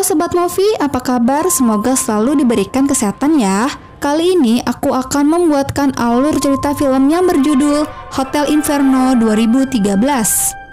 Sobat Movi, apa kabar? Semoga selalu diberikan kesehatan ya. Kali ini aku akan membuatkan alur cerita film yang berjudul Hotel Inferno 2013.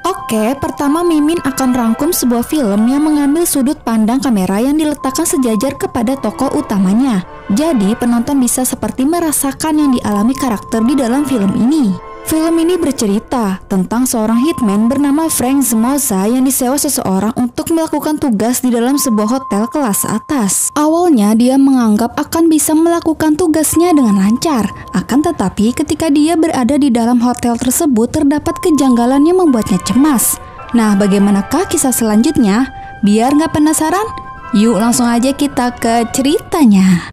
Oke, pertama Mimin akan rangkum sebuah film yang mengambil sudut pandang kamera yang diletakkan sejajar kepada tokoh utamanya. Jadi penonton bisa seperti merasakan yang dialami karakter di dalam film ini. Film ini bercerita tentang seorang hitman bernama Frank Zmoza yang disewa seseorang untuk melakukan tugas di dalam sebuah hotel kelas atas. Awalnya dia menganggap akan bisa melakukan tugasnya dengan lancar. Akan tetapi ketika dia berada di dalam hotel tersebut terdapat kejanggalan yang membuatnya cemas. Nah, bagaimanakah kisah selanjutnya? Biar nggak penasaran, yuk langsung aja kita ke ceritanya.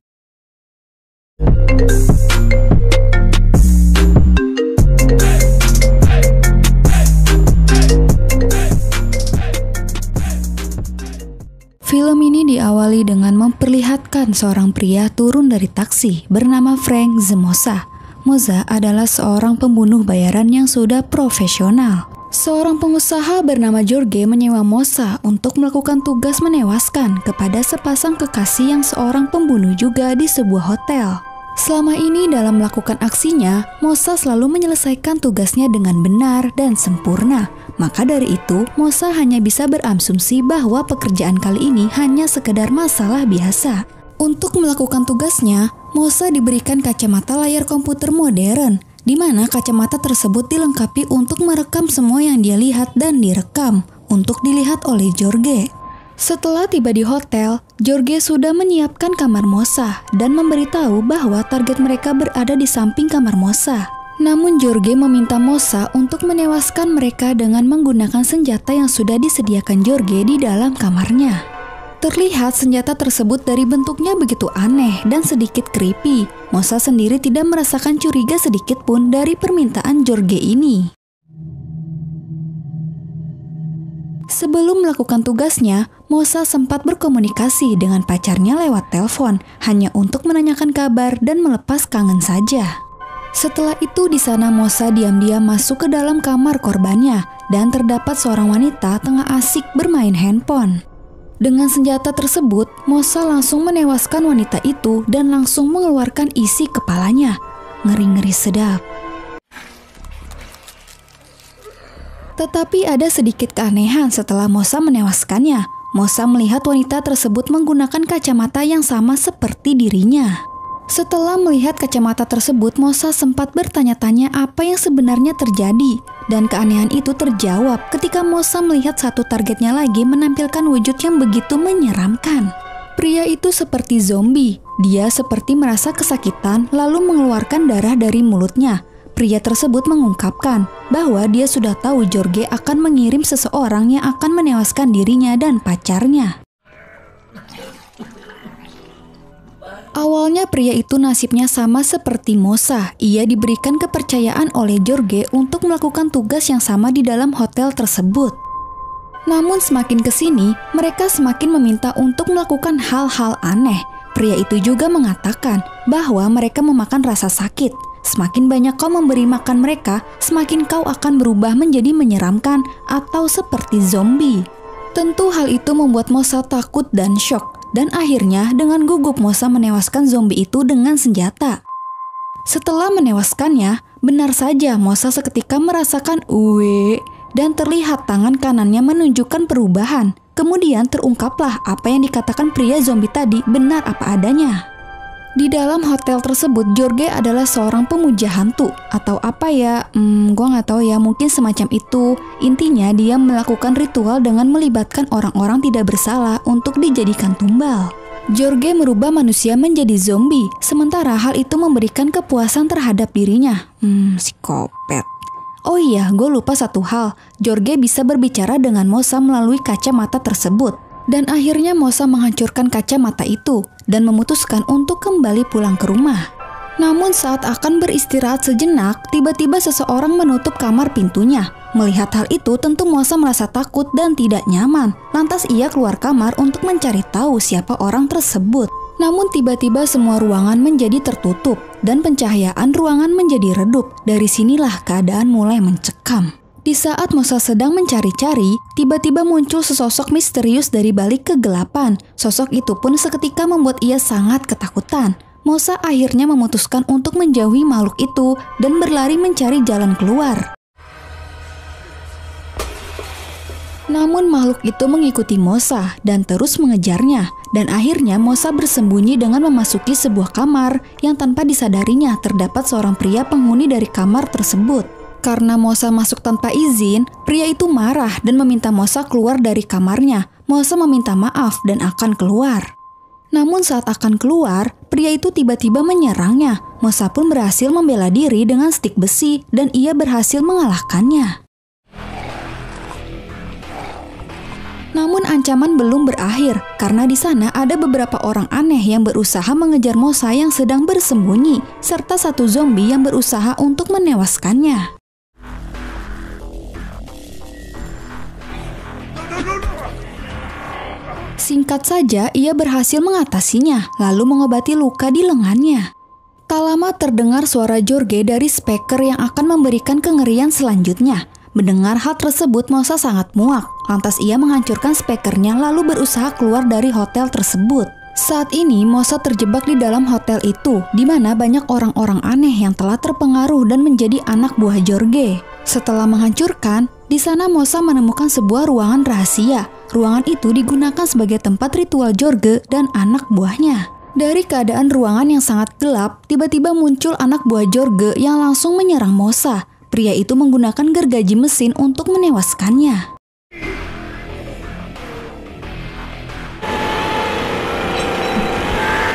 Film ini diawali dengan memperlihatkan seorang pria turun dari taksi bernama Frank Zmoza. Moza adalah seorang pembunuh bayaran yang sudah profesional. Seorang pengusaha bernama Jorge menyewa Moza untuk melakukan tugas menewaskan kepada sepasang kekasih yang seorang pembunuh juga di sebuah hotel. Selama ini dalam melakukan aksinya, Moza selalu menyelesaikan tugasnya dengan benar dan sempurna. Maka dari itu, Moza hanya bisa berasumsi bahwa pekerjaan kali ini hanya sekedar masalah biasa. Untuk melakukan tugasnya, Moza diberikan kacamata layar komputer modern, di mana kacamata tersebut dilengkapi untuk merekam semua yang dia lihat dan direkam untuk dilihat oleh Jorge. Setelah tiba di hotel, Jorge sudah menyiapkan kamar Moza dan memberitahu bahwa target mereka berada di samping kamar Moza. Namun Jorge meminta Moza untuk menewaskan mereka dengan menggunakan senjata yang sudah disediakan Jorge di dalam kamarnya. Terlihat senjata tersebut dari bentuknya begitu aneh dan sedikit creepy. Moza sendiri tidak merasakan curiga sedikit pun dari permintaan Jorge ini. Sebelum melakukan tugasnya, Moza sempat berkomunikasi dengan pacarnya lewat telepon hanya untuk menanyakan kabar dan melepas kangen saja. Setelah itu di sana Moza diam-diam masuk ke dalam kamar korbannya dan terdapat seorang wanita tengah asik bermain handphone. Dengan senjata tersebut, Moza langsung menewaskan wanita itu dan langsung mengeluarkan isi kepalanya. Ngeri-ngeri sedap. Tetapi ada sedikit keanehan setelah Moza menewaskannya. Moza melihat wanita tersebut menggunakan kacamata yang sama seperti dirinya. Setelah melihat kacamata tersebut, Moza sempat bertanya-tanya apa yang sebenarnya terjadi. Dan keanehan itu terjawab ketika Moza melihat satu targetnya lagi menampilkan wujud yang begitu menyeramkan. Pria itu seperti zombie. Dia seperti merasa kesakitan lalu mengeluarkan darah dari mulutnya. Pria tersebut mengungkapkan bahwa dia sudah tahu Jorge akan mengirim seseorang yang akan menewaskan dirinya dan pacarnya. Awalnya pria itu nasibnya sama seperti Moza. Ia diberikan kepercayaan oleh Jorge untuk melakukan tugas yang sama di dalam hotel tersebut. Namun semakin kesini, mereka semakin meminta untuk melakukan hal-hal aneh. Pria itu juga mengatakan bahwa mereka memakan rasa sakit. Semakin banyak kau memberi makan mereka, semakin kau akan berubah menjadi menyeramkan atau seperti zombie. Tentu hal itu membuat Moza takut dan syok. Dan akhirnya dengan gugup Moza menewaskan zombie itu dengan senjata. Setelah menewaskannya, benar saja Moza seketika merasakan uwe dan terlihat tangan kanannya menunjukkan perubahan. Kemudian terungkaplah apa yang dikatakan pria zombie tadi benar apa adanya. Di dalam hotel tersebut, Jorge adalah seorang pemuja hantu atau apa ya, gua nggak tahu ya, mungkin semacam itu. Intinya dia melakukan ritual dengan melibatkan orang-orang tidak bersalah untuk dijadikan tumbal. Jorge merubah manusia menjadi zombie, sementara hal itu memberikan kepuasan terhadap dirinya. Psikopat. Oh iya, gue lupa satu hal. Jorge bisa berbicara dengan Moza melalui kacamata tersebut. Dan akhirnya Moza menghancurkan kacamata itu dan memutuskan untuk kembali pulang ke rumah. Namun saat akan beristirahat sejenak, tiba-tiba seseorang menutup kamar pintunya. Melihat hal itu, tentu Moza merasa takut dan tidak nyaman. Lantas ia keluar kamar untuk mencari tahu siapa orang tersebut. Namun tiba-tiba semua ruangan menjadi tertutup dan pencahayaan ruangan menjadi redup. Dari sinilah keadaan mulai mencekam. Di saat Mosa sedang mencari-cari, tiba-tiba muncul sesosok misterius dari balik kegelapan. Sosok itu pun seketika membuat ia sangat ketakutan. Mosa akhirnya memutuskan untuk menjauhi makhluk itu dan berlari mencari jalan keluar. Namun makhluk itu mengikuti Mosa dan terus mengejarnya. Dan akhirnya Mosa bersembunyi dengan memasuki sebuah kamar yang tanpa disadarinya terdapat seorang pria penghuni dari kamar tersebut. Karena Mosa masuk tanpa izin, pria itu marah dan meminta Mosa keluar dari kamarnya. Mosa meminta maaf dan akan keluar. Namun saat akan keluar, pria itu tiba-tiba menyerangnya. Mosa pun berhasil membela diri dengan stik besi dan ia berhasil mengalahkannya. Namun ancaman belum berakhir karena di sana ada beberapa orang aneh yang berusaha mengejar Mosa yang sedang bersembunyi, serta satu zombie yang berusaha untuk menewaskannya. Singkat saja, ia berhasil mengatasinya, lalu mengobati luka di lengannya. Tak lama terdengar suara Jorge dari speaker yang akan memberikan kengerian selanjutnya. Mendengar hal tersebut, Mosa sangat muak. Lantas ia menghancurkan speakernya lalu berusaha keluar dari hotel tersebut. Saat ini Mosa terjebak di dalam hotel itu, di mana banyak orang-orang aneh yang telah terpengaruh dan menjadi anak buah Jorge. Setelah menghancurkan, di sana Mosa menemukan sebuah ruangan rahasia. Ruangan itu digunakan sebagai tempat ritual Jorge dan anak buahnya. Dari keadaan ruangan yang sangat gelap, tiba-tiba muncul anak buah Jorge yang langsung menyerang Mosa. Pria itu menggunakan gergaji mesin untuk menewaskannya.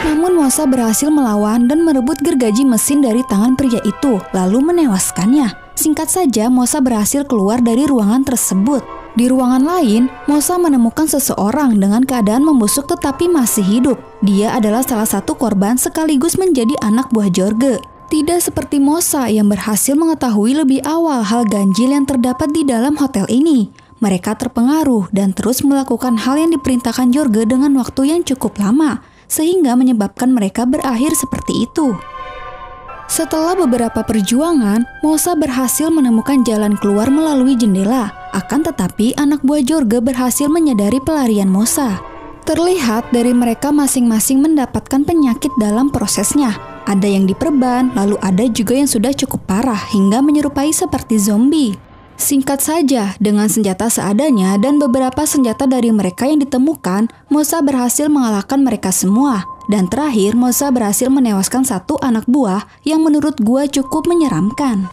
Namun Mosa berhasil melawan dan merebut gergaji mesin dari tangan pria itu, lalu menewaskannya. Singkat saja, Mosa berhasil keluar dari ruangan tersebut. Di ruangan lain, Mosa menemukan seseorang dengan keadaan membusuk tetapi masih hidup. Dia adalah salah satu korban sekaligus menjadi anak buah Jorge. Tidak seperti Mosa yang berhasil mengetahui lebih awal hal ganjil yang terdapat di dalam hotel ini. Mereka terpengaruh dan terus melakukan hal yang diperintahkan Jorge dengan waktu yang cukup lama, sehingga menyebabkan mereka berakhir seperti itu. Setelah beberapa perjuangan, Mosa berhasil menemukan jalan keluar melalui jendela. Akan tetapi, anak buah Jorge berhasil menyadari pelarian Mosa. Terlihat dari mereka masing-masing mendapatkan penyakit dalam prosesnya. Ada yang diperban, lalu ada juga yang sudah cukup parah hingga menyerupai seperti zombie. Singkat saja, dengan senjata seadanya dan beberapa senjata dari mereka yang ditemukan, Mosa berhasil mengalahkan mereka semua. Dan terakhir, Mosa berhasil menewaskan satu anak buah yang menurut gua cukup menyeramkan.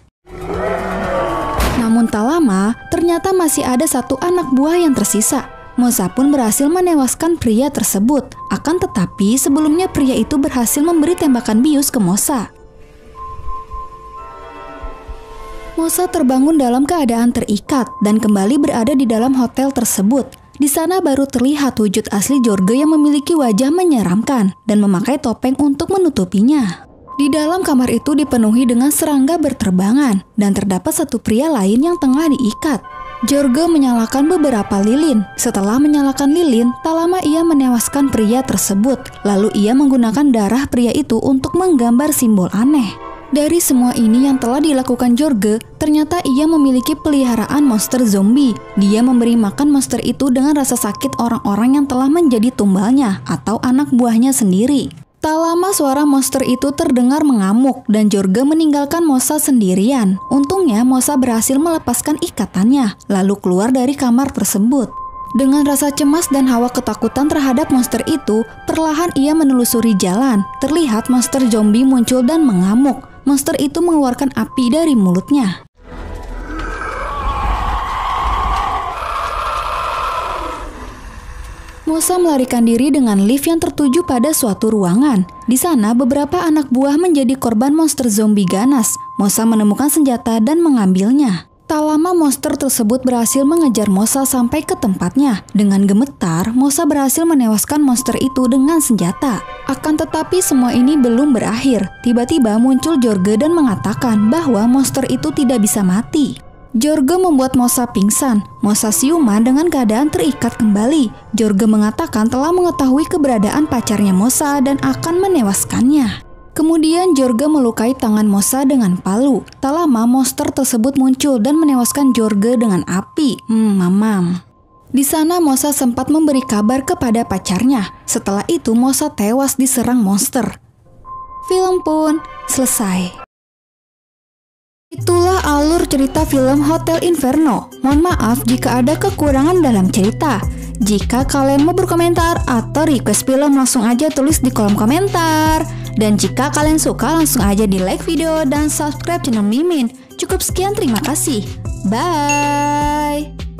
Namun tak lama, ternyata masih ada satu anak buah yang tersisa. Mosa pun berhasil menewaskan pria tersebut. Akan tetapi, sebelumnya pria itu berhasil memberi tembakan bius ke Mosa. Mosa terbangun dalam keadaan terikat dan kembali berada di dalam hotel tersebut. Di sana baru terlihat wujud asli Jorge yang memiliki wajah menyeramkan dan memakai topeng untuk menutupinya. Di dalam kamar itu dipenuhi dengan serangga berterbangan dan terdapat satu pria lain yang tengah diikat. Jorge menyalakan beberapa lilin. Setelah menyalakan lilin, tak lama ia menewaskan pria tersebut. Lalu ia menggunakan darah pria itu untuk menggambar simbol aneh. Dari semua ini yang telah dilakukan Jorge, ternyata ia memiliki peliharaan monster zombie. Dia memberi makan monster itu dengan rasa sakit orang-orang yang telah menjadi tumbalnya atau anak buahnya sendiri. Tak lama suara monster itu terdengar mengamuk dan Jorge meninggalkan Mosa sendirian. Untungnya Mosa berhasil melepaskan ikatannya, lalu keluar dari kamar tersebut. Dengan rasa cemas dan hawa ketakutan terhadap monster itu, perlahan ia menelusuri jalan. Terlihat monster zombie muncul dan mengamuk. Monster itu mengeluarkan api dari mulutnya. Mosa melarikan diri dengan lift yang tertuju pada suatu ruangan. Di sana, beberapa anak buah menjadi korban monster zombie ganas. Mosa menemukan senjata dan mengambilnya. Tak lama monster tersebut berhasil mengejar Mosa sampai ke tempatnya. Dengan gemetar, Mosa berhasil menewaskan monster itu dengan senjata. Akan tetapi semua ini belum berakhir. Tiba-tiba muncul Jorge dan mengatakan bahwa monster itu tidak bisa mati. Jorge membuat Mosa pingsan. Mosa siuman dengan keadaan terikat kembali. Jorge mengatakan telah mengetahui keberadaan pacarnya Mosa dan akan menewaskannya. Kemudian Jorge melukai tangan Mosa dengan palu. Tak lama monster tersebut muncul dan menewaskan Jorge dengan api. Mamam. Di sana Mosa sempat memberi kabar kepada pacarnya. Setelah itu Mosa tewas diserang monster. Film pun selesai. Itulah alur cerita film Hotel Inferno. Mohon maaf jika ada kekurangan dalam cerita. Jika kalian mau berkomentar atau request film, langsung aja tulis di kolom komentar. Dan jika kalian suka, langsung aja di like video dan subscribe channel Mimin. Cukup sekian, terima kasih. Bye!